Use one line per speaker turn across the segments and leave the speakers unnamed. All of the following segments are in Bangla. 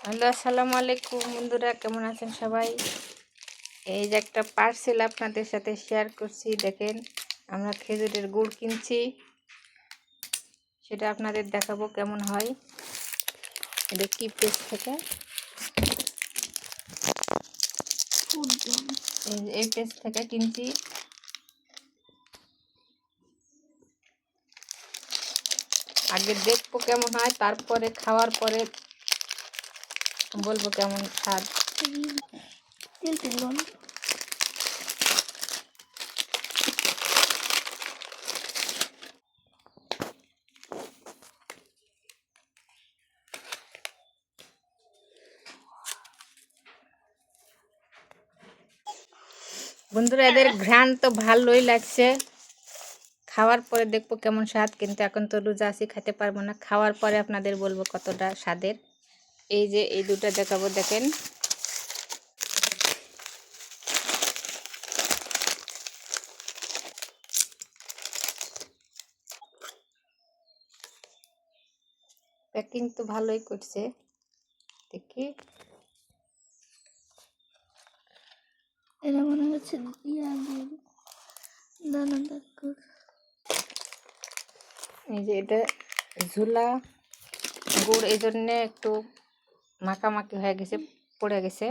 হ্যালো, আসসালামু আলাইকুম বন্ধুরা, কেমন আছেন সবাই? এই যে একটা পার্সেল আপনাদের সাথে শেয়ার করছি। দেখেন, আমরা খেজুরের গুড় কিনছি, সেটা আপনাদের দেখাবো কেমন হয়। এটা কি পেজ থেকে, এই পেজ থেকে কিনছি। আগে দেখবো কেমন হয়, তারপরে খাওয়ার পরে বলবো কেমন স্বাদ। বন্ধুরা, এদের ঘ্রাণ তো ভালোই লাগছে। খাওয়ার পরে দেখবো কেমন স্বাদ, কিন্তু এখন তো রোজা আছি, খেতে পারবো না। খাওয়ার পরে আপনাদের বলবো কতটা স্বাদের। এই যে এই দুটো দেখাবো, দেখেন। প্যাকিং তো ভালোই করছে, দেখি।
এটা মনে হচ্ছে দানাদার গুড়।
এই যে এটা ঝুলা গুড়, এই জন্যে একটু মাখামাখি হয়ে গেছে, পড়ে গেছে।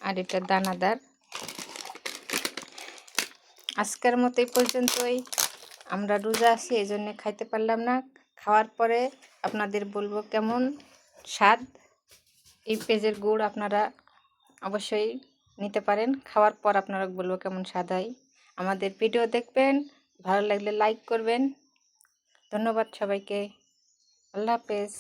আর এটা দানাদার। আজকের মতো এই পর্যন্তই। আমরা রোজা আছি, এই জন্যে খাইতে পারলাম না। খাওয়ার পরে আপনাদের বলবো কেমন স্বাদ। এই পেঁয়াজের গুড় আপনারা অবশ্যই নিতে পারেন। খাওয়ার পর আপনারা বলবো কেমন স্বাদ হয়। আমাদের ভিডিও দেখবেন, ভালো লাগলে লাইক করবেন। ধন্যবাদ সবাইকে। আল্লাহ হাফেজ।